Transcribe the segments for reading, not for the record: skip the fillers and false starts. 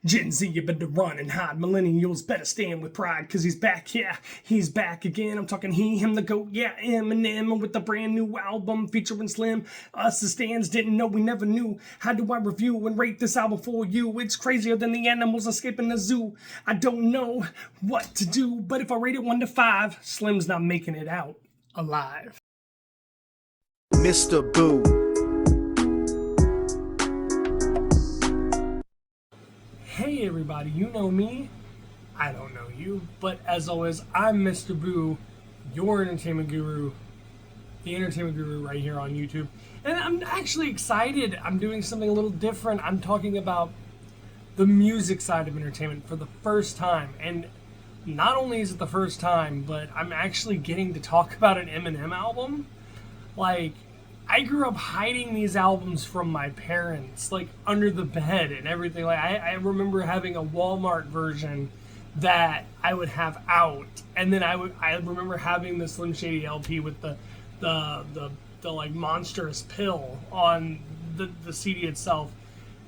Gen Z, you better run and hide. Millennials better stand with pride, cause he's back, yeah, he's back again. I'm talking he, him, the GOAT, yeah, Eminem, with a brand new album featuring Slim. Us as stands didn't know, we never knew. How do I review and rate this album for you? It's crazier than the animals escaping the zoo. I don't know what to do, but if I rate it 1 to 5, Slim's not making it out alive. MrBoo. Hey everybody, you know me, I don't know you, but as always, I'm MrBoo, your entertainment guru, the entertainment guru right here on YouTube. And I'm actually excited. I'm doing something a little different. I'm talking about the music side of entertainment for the first time. And not only is it the first time, but I'm actually getting to talk about an Eminem album. Like, I grew up hiding these albums from my parents, like under the bed and everything. Like I remember having a Walmart version that I would have out, and then I remember having the Slim Shady LP with the like monstrous pill on the CD itself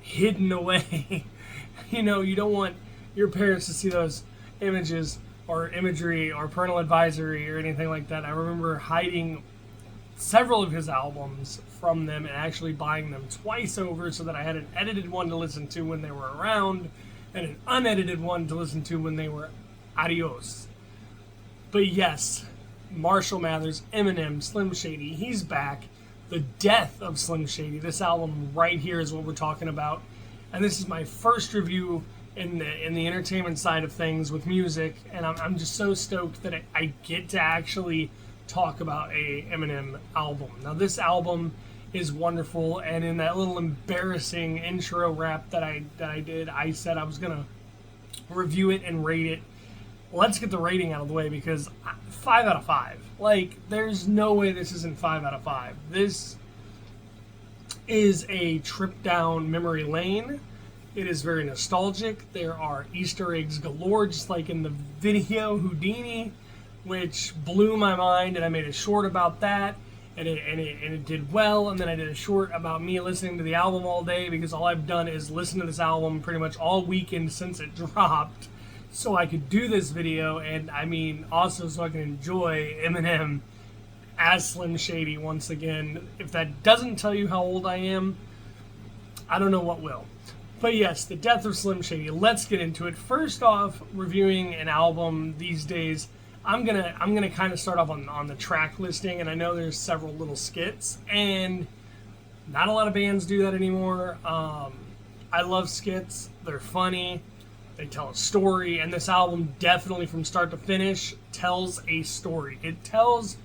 hidden away. You know, you don't want your parents to see those images or imagery or parental advisory or anything like that. I remember hiding several of his albums from them and actually buying them twice over so that I had an edited one to listen to when they were around and an unedited one to listen to when they were adios. But yes, Marshall Mathers, Eminem, Slim Shady, he's back. The death of Slim Shady. This album right here is what we're talking about. And this is my first review in the entertainment side of things with music, and I'm just so stoked that I get to actually talk about a Eminem album. Now this album is wonderful, and in that little embarrassing intro rap that I did, I said I was gonna review it and rate it. Let's get the rating out of the way, because 5 out of 5. Like, there's no way this isn't 5 out of 5. This is a trip down memory lane. It is very nostalgic. There are Easter eggs galore, just like in the video Houdini, which blew my mind, and I made a short about that, and it did well. And then I did a short about me listening to the album all day, because all I've done is listen to this album pretty much all weekend since it dropped, so I could do this video, and I mean also so I can enjoy Eminem as Slim Shady once again. If that doesn't tell you how old I am, I don't know what will. But yes, the death of Slim Shady. Let's get into it. First off, reviewing an album these days, I'm gonna kind of start off on the track listing, and I know there's several little skits, and not a lot of bands do that anymore. I love skits. They're funny. They tell a story, and this album definitely from start to finish tells a story. It tells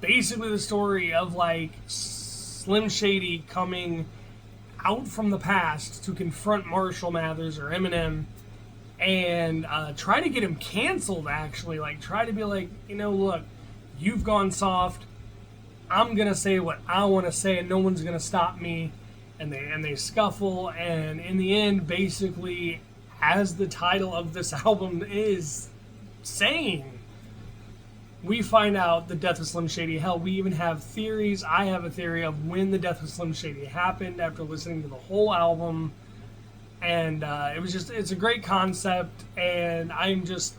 basically the story of like Slim Shady coming out from the past to confront Marshall Mathers or Eminem and try to get him canceled, actually. Like, try to be like, you know, look, you've gone soft. I'm going to say what I want to say, and no one's going to stop me. And they scuffle, and in the end, basically, as the title of this album is saying, we find out the death of Slim Shady. Hell, we even have theories. I have a theory of when the death of Slim Shady happened after listening to the whole album. And it's a great concept, and I'm just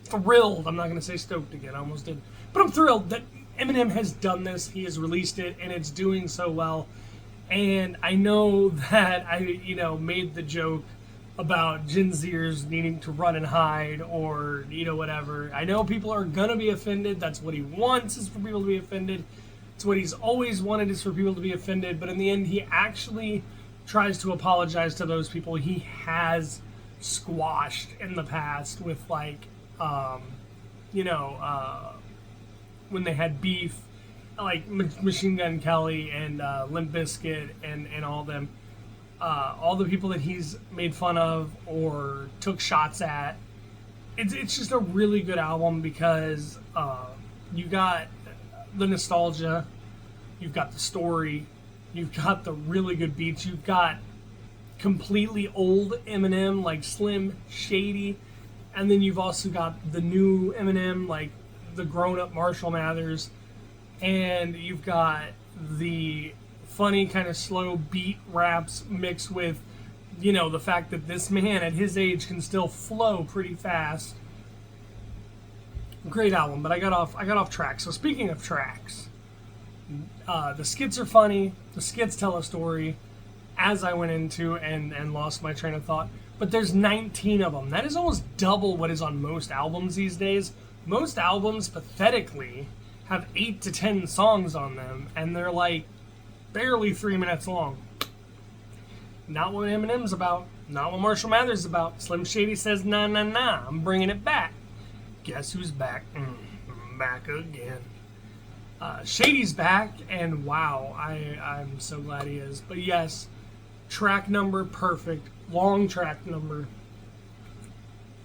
thrilled. I'm not going to say stoked again, I almost did. But I'm thrilled that Eminem has done this. He has released it, and it's doing so well. And I know that I, made the joke about Gen Zers needing to run and hide or, whatever. I know people are going to be offended. That's what he wants, is for people to be offended. It's what he's always wanted, is for people to be offended. But in the end, he actually tries to apologize to those people he has squashed in the past with, like, when they had beef, like Machine Gun Kelly and Limp Bizkit and all them. All the people that he's made fun of or took shots at. It's just a really good album, because you got the nostalgia, you've got the story, you've got the really good beats, you've got completely old Eminem like Slim Shady, and then you've also got the new Eminem, like the grown-up Marshall Mathers, and you've got the funny kind of slow beat raps mixed with you know, the fact that this man at his age can still flow pretty fast. Great album, but I got off track. So speaking of tracks, the skits are funny. The skits tell a story, as I went into and lost my train of thought. But there's 19 of them. That is almost double what is on most albums these days. Most albums, pathetically, have 8 to 10 songs on them, and they're like barely 3 minutes long. Not what Eminem's about. Not what Marshall Mathers is about. Slim Shady says, nah, nah, nah, I'm bringing it back. Guess who's back? Back again. Shady's back, and wow, I'm so glad he is. But yes, track number perfect. Long track number.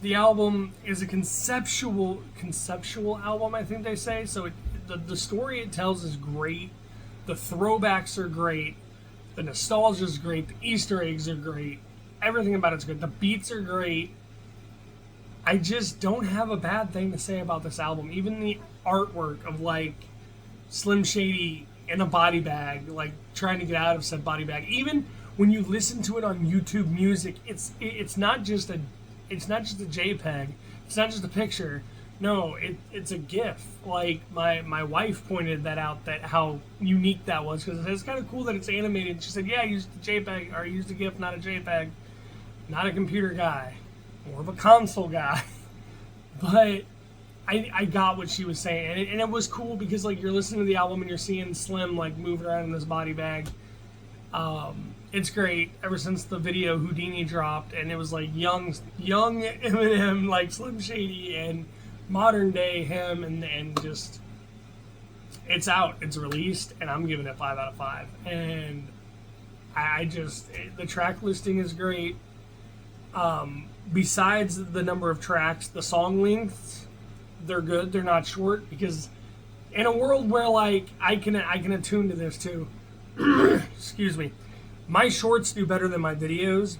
The album is a conceptual album, I think they say. So the story it tells is great. The throwbacks are great. The nostalgia is great. The Easter eggs are great. Everything about it's good. The beats are great. I just don't have a bad thing to say about this album. Even the artwork of like Slim Shady in a body bag, like trying to get out of said body bag. Even when you listen to it on YouTube Music, it's not just a JPEG. It's not just a picture. No, it's a GIF. Like my wife pointed that out, that how unique that was, because it's kind of cool that it's animated. She said, "Yeah, I used a JPEG, or I used a GIF, not a JPEG. Not a computer guy, more of a console guy." But I got what she was saying, and it was cool because like you're listening to the album and you're seeing Slim like moving around in this body bag. It's great. Ever since the video Houdini dropped, and it was like young Eminem, like Slim Shady, and modern day him, and just it's out, it's released, and I'm giving it 5 out of 5. And the track listing is great. Besides the number of tracks, the song lengths, they're good. They're not short, because in a world where like I can attune to this too. Excuse me. My shorts do better than my videos,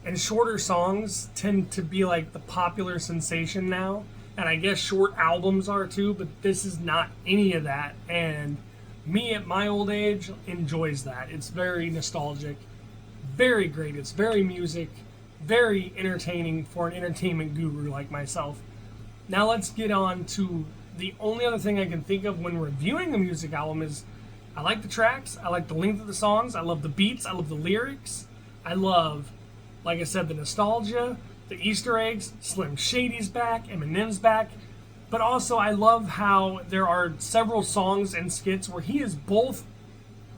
and shorter songs tend to be like the popular sensation now, and I guess short albums are too, but this is not any of that, and me at my old age enjoys that. It's very nostalgic, very great, it's very music, very entertaining for an entertainment guru like myself. Now let's get on to the only other thing I can think of when reviewing a music album is I like the tracks, I like the length of the songs, I love the beats, I love the lyrics, I love, like I said, the nostalgia, the Easter eggs, Slim Shady's back, Eminem's back, but also I love how there are several songs and skits where he is both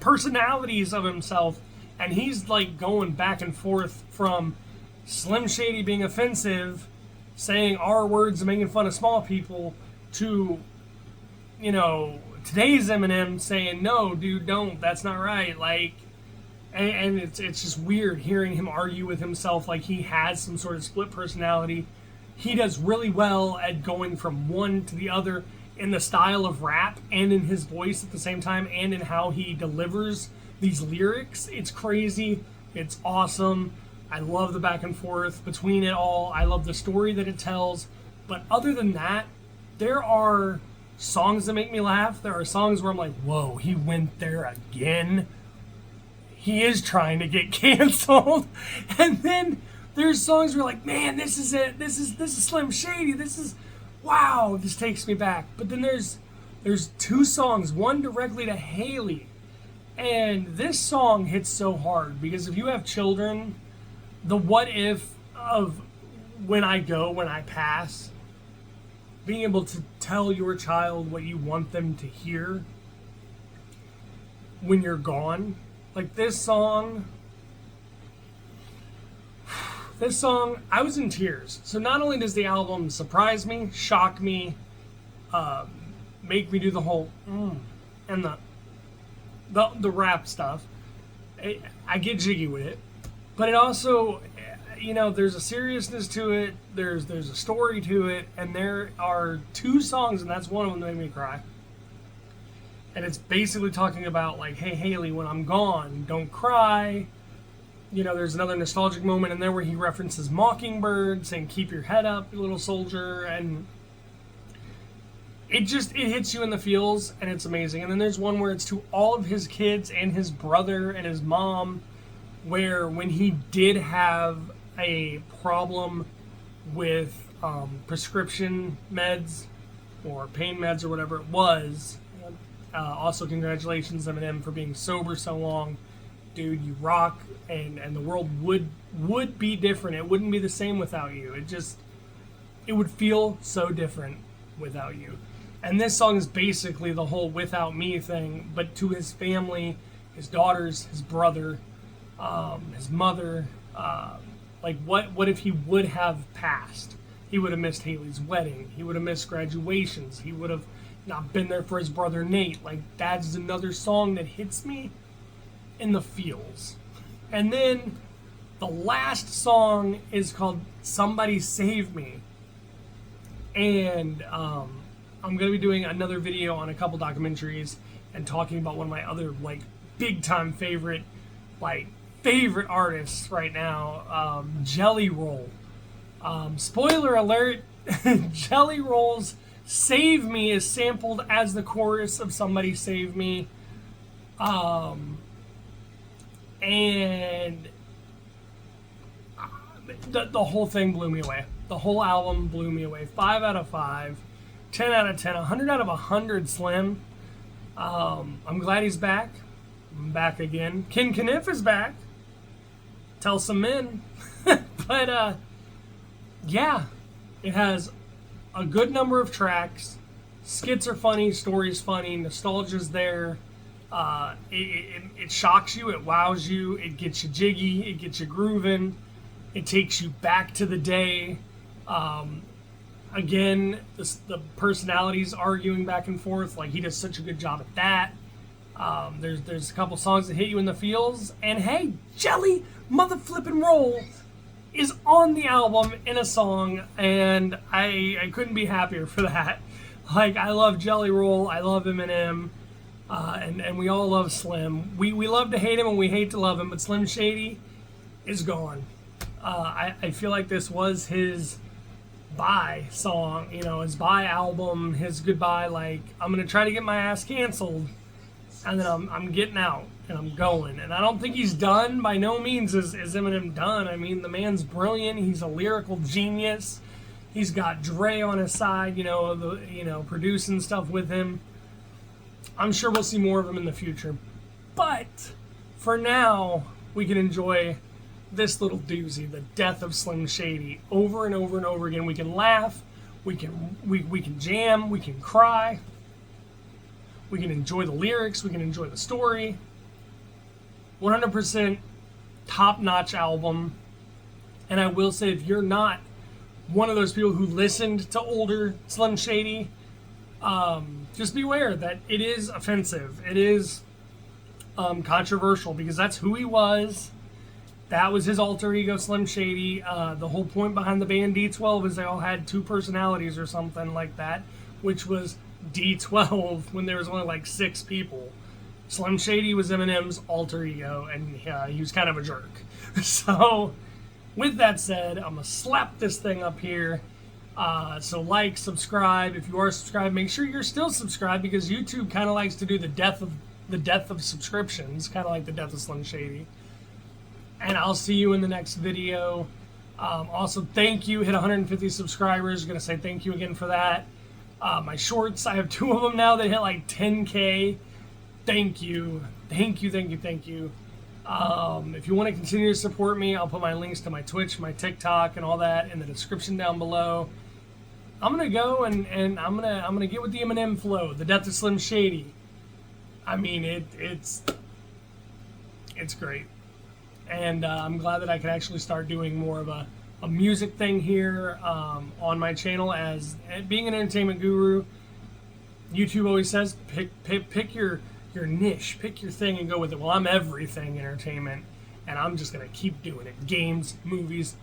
personalities of himself, and he's like going back and forth from Slim Shady being offensive, saying R words and making fun of small people, to, you know, today's Eminem saying, "No, dude, don't. That's not right." Like, and it's just weird hearing him argue with himself like he has some sort of split personality. He does really well at going from one to the other in the style of rap and in his voice at the same time, and in how he delivers these lyrics. It's crazy. It's awesome. I love the back and forth between it all. I love the story that it tells. But other than that, there are songs that make me laugh. There are songs where I'm like, whoa, he went there again. He is trying to get canceled. And then there's songs where like, man, this is it. This is Slim Shady. This is, wow, this takes me back. But then there's 2 songs, one directly to Haley. And this song hits so hard because if you have children, the what if of when I pass, being able to tell your child what you want them to hear when you're gone. Like this song, I was in tears. So not only does the album surprise me, shock me, make me do the whole and the rap stuff, I get jiggy with it, but it also, you know, there's a seriousness to it, there's a story to it, and there are 2 songs, and that's one of them that made me cry. And it's basically talking about like, hey Haley, when I'm gone, don't cry. You know, there's another nostalgic moment in there where he references Mockingbird, saying keep your head up, you little soldier, and it hits you in the feels, and it's amazing. And then there's one where it's to all of his kids and his brother and his mom, where when he did have a problem with prescription meds or pain meds or whatever it was. Also, congratulations, Eminem, for being sober so long. Dude, you rock, and the world would be different. It wouldn't be the same without you. It would feel so different without you. And this song is basically the whole without me thing, but to his family, his daughters, his brother, his mother. Like, what if he would have passed? He would have missed Haley's wedding. He would have missed graduations. He would have not been there for his brother Nate. Like, that's another song that hits me in the feels. And then the last song is called Somebody Save Me. And I'm going to be doing another video on a couple documentaries and talking about one of my other, like, big time favorite artists right now, Jelly Roll. Spoiler alert, Jelly Roll's Save Me is sampled as the chorus of Somebody Save Me. And the whole thing blew me away. The whole album blew me away. 5 out of 5, 10 out of 10, 100 out of 100 Slim. I'm glad he's back. I'm back again. Ken Kniff is back. Tell some men. But, yeah, it has a good number of tracks. Skits are funny, story's funny, nostalgia's there. It shocks you, it wows you, it gets you jiggy, it gets you grooving, it takes you back to the day. Again, the personalities arguing back and forth, like he does such a good job at that. There's a couple songs that hit you in the feels, and hey, Jelly Mother Flippin' Roll is on the album in a song, and I couldn't be happier for that. Like, I love Jelly Roll, I love Eminem, and we all love Slim. We love to hate him and we hate to love him, but Slim Shady is gone. I feel like this was his bye song, his bye album, his goodbye, like, I'm going to try to get my ass canceled, and then I'm getting out, and I'm going. And I don't think he's done. By no means is Eminem done. I mean, the man's brilliant. He's a lyrical genius. He's got Dre on his side, producing stuff with him. I'm sure we'll see more of him in the future. But for now, we can enjoy this little doozy, the death of Slim Shady, over and over and over again. We can laugh, we can jam, we can cry, we can enjoy the lyrics, we can enjoy the story. 100% top-notch album. And I will say, if you're not one of those people who listened to older Slim Shady, just beware that it is offensive. It is controversial, because that's who he was. That was his alter ego, Slim Shady. The whole point behind the band D12 is they all had two personalities or something like that, which was D12 when there was only like 6 people. Slim Shady was Eminem's alter ego, and he was kind of a jerk. So, with that said, I'm going to slap this thing up here. So like, subscribe. If you are subscribed, make sure you're still subscribed, because YouTube kind of likes to do the death of subscriptions, kind of like the death of Slim Shady. And I'll see you in the next video. Also, thank you. Hit 150 subscribers. I'm going to say thank you again for that. My shorts, I have 2 of them now that hit like 10K. Thank you. Thank you, thank you, thank you. If you want to continue to support me, I'll put my links to my Twitch, my TikTok, and all that in the description down below. I'm gonna go and I'm gonna get with the Eminem flow, the death of Slim Shady. I mean, it's great, and I'm glad that I can actually start doing more of a music thing here on my channel. As being an entertainment guru, YouTube always says pick your niche, pick your thing and go with it. Well, I'm everything entertainment, and I'm just gonna keep doing it. Games, movies,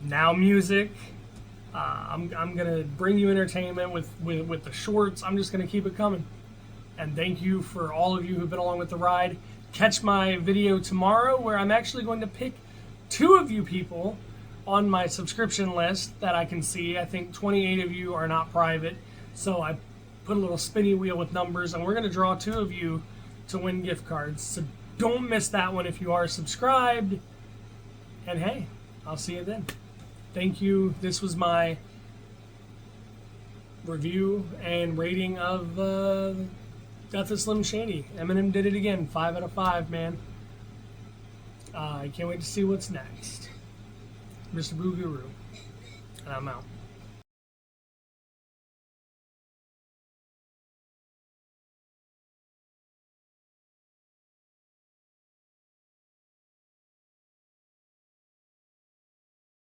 now music. I'm gonna bring you entertainment with the shorts. I'm just gonna keep it coming. And thank you for all of you who've been along with the ride. Catch my video tomorrow, where I'm actually going to pick 2 of you people on my subscription list that I can see. I think 28 of you are not private, so I put a little spinny wheel with numbers, and we're going to draw 2 of you to win gift cards. So Don't miss that one if you are subscribed. And hey, I'll see you then. Thank you. This was my review and rating of Death of Slim Shady. Eminem did it again. 5 out of 5, man. I can't wait to see what's next. MrBoo Guru. And I'm out.